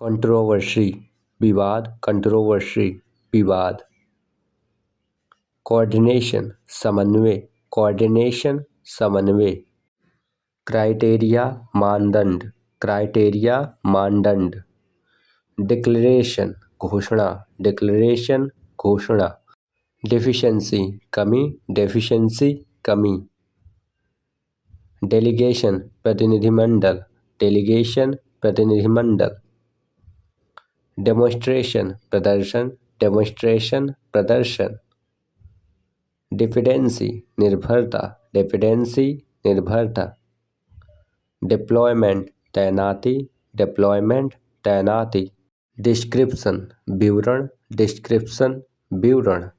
Controversy विवाद, controversy विवाद। Coordination समन्वय, कोऑर्डिनेशन समन्वय। क्राइटेरिया मानदंड, क्राइटेरिया मानदंड। डिक्लेरेशन घोषणा, डिक्लेरेशन घोषणा। डेफिशिएंसी कमी, डेफिशिएंसी कमी। डेलीगेशन प्रतिनिधिमंडल, डेलीगेशन प्रतिनिधिमंडल। डेमोन्स्ट्रेशन प्रदर्शन, डेमोन्स्ट्रेशन प्रदर्शन। डिपेंडेंसी निर्भरता, डिपेंडेंसी निर्भरता। डिप्लॉयमेंट तैनाती, डिप्लॉयमेंट तैनाती। डिस्क्रिप्शन विवरण, डिस्क्रिप्शन विवरण।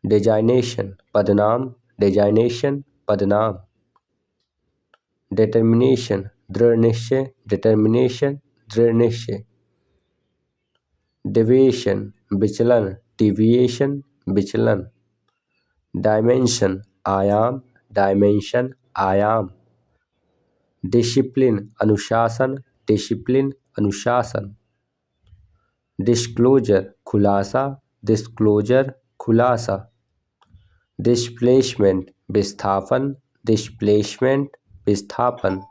डिजाइनेशन पदनाम, डिजाइनेशन पदनाम। डिटर्मिनेशन दृढ़ निश्चय, डिटर्मिनेशन दृढ़ निश्चय। डेविएशन विचलन, डिविएशन विचलन। डायमेंशन आयाम, डायमेंशन आयाम। डिसिप्लिन अनुशासन, डिसिप्लिन अनुशासन। डिस्क्लोजर खुलासा, डिस्क्लोजर खुलासा। डिस्प्लेसमेंट विस्थापन, डिस्प्लेसमेंट विस्थापन।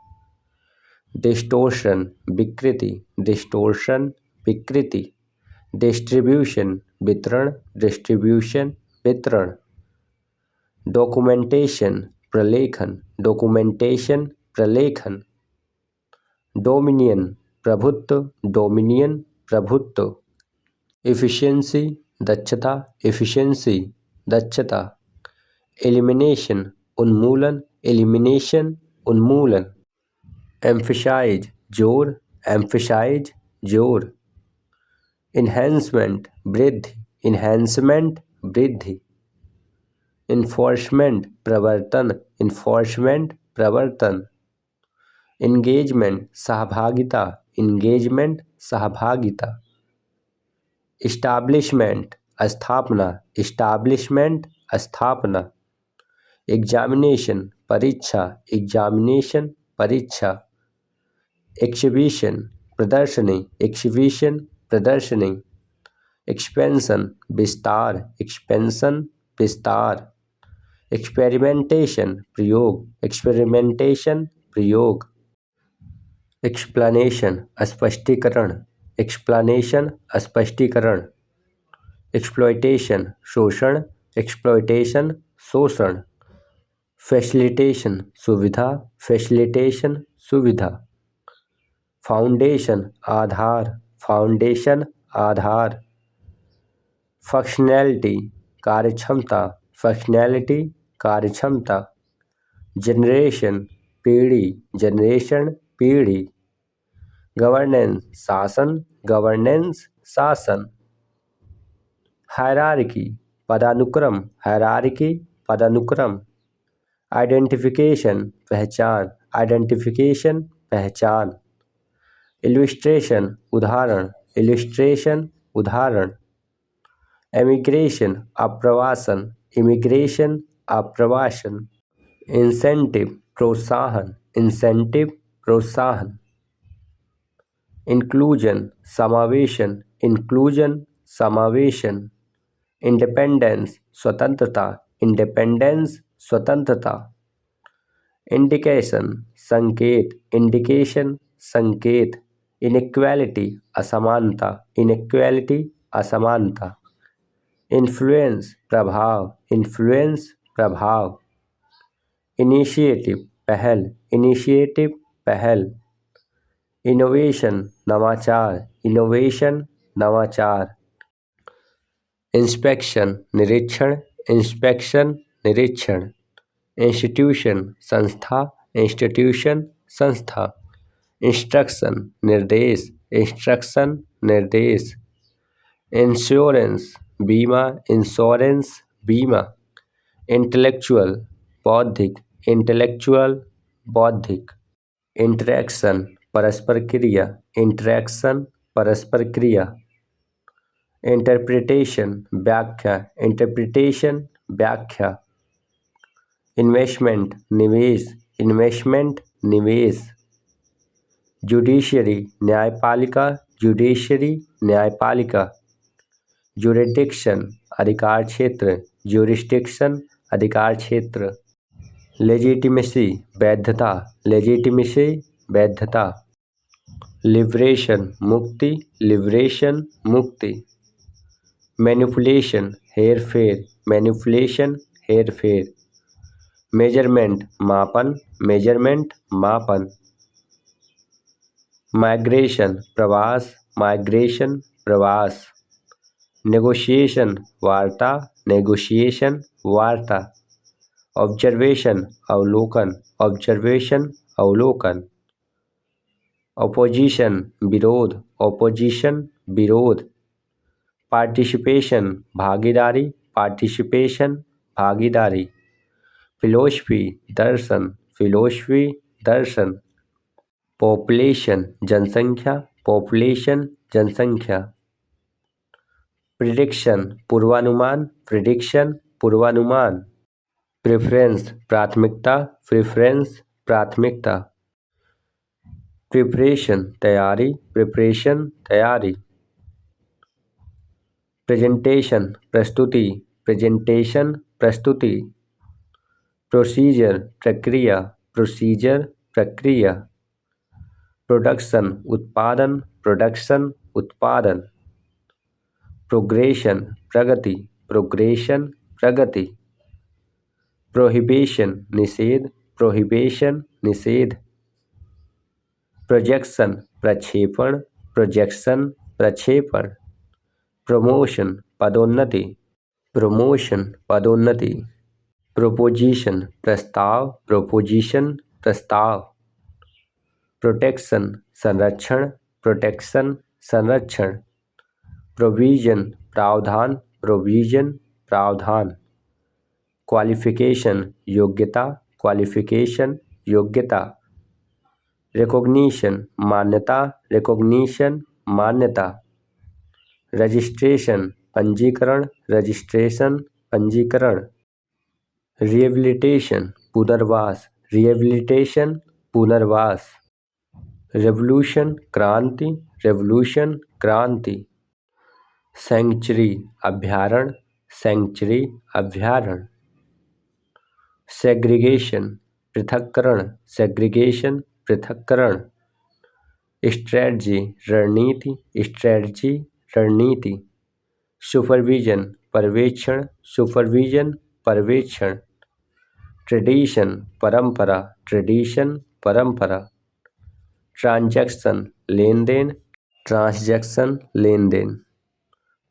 डिस्टोर्शन विकृति, डिस्टोर्शन विकृति। डिस्ट्रीब्यूशन वितरण, डिस्ट्रीब्यूशन वितरण। डॉक्यूमेंटेशन प्रलेखन, डॉक्यूमेंटेशन प्रलेखन। डोमिनियन प्रभुत्व, डोमिनियन प्रभुत्व। एफिशिएंसी दक्षता, एफिशिएंसी दक्षता। एलिमिनेशन उन्मूलन, एलिमिनेशन उन्मूलन। एम्फसाइज जोर, एम्फसाइज जोर। इन्हेंसमेंट वृद्धि, इन्हेंसमेंट वृद्धि। इन्फोर्समेंट प्रवर्तन, इन्फोर्समेंट प्रवर्तन। इंगेजमेंट सहभागिता, इंगेजमेंट सहभागिता। इस्टैब्लिशमेंट स्थापना, इस्टैब्लिशमेंट स्थापना। एग्जामिनेशन परीक्षा, एग्जामिनेशन परीक्षा। एक्सिबिशन प्रदर्शनी, एक्सिबिशन प्रदर्शनी। एक्सपेंशन विस्तार, एक्सपेंशन विस्तार। एक्सपेरिमेंटेशन प्रयोग, एक्सपेरिमेंटेशन प्रयोग। एक्सप्लेनेशन स्पष्टीकरण, एक्सप्लेनेशन स्पष्टीकरण। एक्सप्लॉयटेशन शोषण, एक्सप्लॉयटेशन शोषण। फैसिलिटेशन सुविधा, फैसिलिटेशन सुविधा। फाउंडेशन आधार, फाउंडेशन आधार। फंक्शनैलिटी कार्यक्षमता, फंक्शनैलिटी कार्यक्षमता। जनरेशन पीढ़ी, जनरेशन पीढ़ी। गवर्नेंस शासन, गवर्नेंस शासन। हायरार्की पदानुक्रम, हायरार्की पदानुक्रम। आइडेंटिफिकेशन पहचान, आइडेंटिफिकेशन पहचान। इलस्ट्रेशन उदाहरण, इलस्ट्रेशन उदाहरण। इमिग्रेशन आप्रवासन, इमिग्रेशन आप्रवासन। इंसेंटिव प्रोत्साहन, इंसेंटिव प्रोत्साहन। इंक्लूजन समावेशन, इंक्लूजन समावेशन। इंडिपेंडेंस स्वतंत्रता, इंडिपेंडेंस स्वतंत्रता। इंडिकेशन संकेत, इंडिकेशन संकेत। इनइक्वालिटी असमानता, इनइक्वालिटी असमानता। इन्फ्लुएंस प्रभाव, इन्फ्लुएंस प्रभाव। इनिशिएटिव पहल, इनिशिएटिव पहल। इनोवेशन नवाचार, इनोवेशन नवाचार। इंस्पेक्शन निरीक्षण, इंस्पेक्शन निरीक्षण। इंस्टीट्यूशन संस्था, इंस्टीट्यूशन संस्था। इंस्ट्रक्शन निर्देश, इंस्ट्रक्शन निर्देश। इंश्योरेंस बीमा, इंश्योरेंस बीमा। इंटेलेक्चुअल बौद्धिक, इंटेलेक्चुअल बौद्धिक। इंटरेक्शन परस्पर क्रिया, इंटरेक्शन परस्पर क्रिया। इंटरप्रिटेशन व्याख्या, इंटरप्रिटेशन व्याख्या। इन्वेस्टमेंट निवेश, इन्वेस्टमेंट निवेश। जुडिशियरी न्यायपालिका, जुडिशियरी न्यायपालिका। जुरिडिक्शन अधिकार क्षेत्र, जुरिस्डिक्शन अधिकार क्षेत्र। लेजिटिमेसी वैधता, लेजिटिमेसी वैधता। लिबरेशन मुक्ति, लिबरेशन मुक्ति। मैनिपुलेशन हेरफेर, मैनिपुलेशन हेरफेर। मेजरमेंट मापन, मेजरमेंट मापन। माइग्रेशन प्रवास, माइग्रेशन प्रवास। नेगोशिएशन वार्ता, नेगोशिएशन वार्ता। ऑब्जर्वेशन अवलोकन, ऑब्जर्वेशन अवलोकन। ऑपोजिशन विरोध, ऑपोजिशन विरोध। पार्टिसिपेशन भागीदारी, पार्टिसिपेशन भागीदारी। फिलोसफी दर्शन, फिलोसफी दर्शन। पॉपुलेशन जनसंख्या, पॉपुलेशन जनसंख्या। प्रिडिक्शन पूर्वानुमान, प्रिडिक्शन पूर्वानुमान। प्रेफरेंस प्राथमिकता, प्रेफरेंस प्राथमिकता। प्रिपरेशन तैयारी, प्रिपरेशन तैयारी। प्रेजेंटेशन प्रस्तुति, प्रेजेंटेशन प्रस्तुति। प्रोसीजर प्रक्रिया, प्रोसीजर प्रक्रिया। प्रोडक्शन उत्पादन, प्रोडक्शन उत्पादन। प्रोग्रेशन प्रगति, प्रोग्रेशन प्रगति। प्रोहिबिशन निषेध, प्रोहिबिशन निषेध। प्रोजेक्शन प्रक्षेपण, प्रोजेक्शन प्रक्षेपण। प्रमोशन पदोन्नति, प्रमोशन पदोन्नति। प्रोपोजिशन प्रस्ताव, प्रोपोजिशन प्रस्ताव। प्रोटेक्शन संरक्षण, प्रोटेक्शन संरक्षण। प्रोविजन प्रावधान, प्रोविजन प्रावधान। क्वालिफिकेशन योग्यता, क्वालिफिकेशन योग्यता। रिकॉग्निशन मान्यता, रिकॉग्निशन मान्यता। रजिस्ट्रेशन पंजीकरण, रजिस्ट्रेशन पंजीकरण। रिहेबिलिटेशन पुनर्वास, रिहेबिलिटेशन पुनर्वास। रेवोल्यूशन क्रांति, रेवोल्यूशन क्रांति। सैंक्चुरी अभयारण्य, सैंक्चुरी अभयारण्य। सेग्रीगेशन पृथक्करण, सेग्रीगेशन पृथक्करण। स्ट्रेटजी रणनीति, स्ट्रेटजी रणनीति। सुपरविजन पर्यवेक्षण, सुपरविजन पर्यवेक्षण। ट्रेडिशन परंपरा, ट्रेडिशन परंपरा। ट्रांजैक्शन लेन देन, ट्रांजैक्शन लेन देन।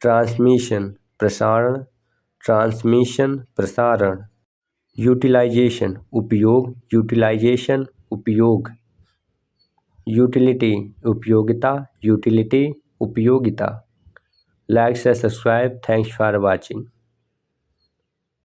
ट्रांसमिशन प्रसारण, ट्रांसमिशन प्रसारण। यूटिलाइजेशन उपयोग, यूटिलाइजेशन उपयोग। यूटिलिटी उपयोगिता, यूटिलिटी उपयोगिता। लाइक से सब्सक्राइब, थैंक्स फॉर वाचिंग।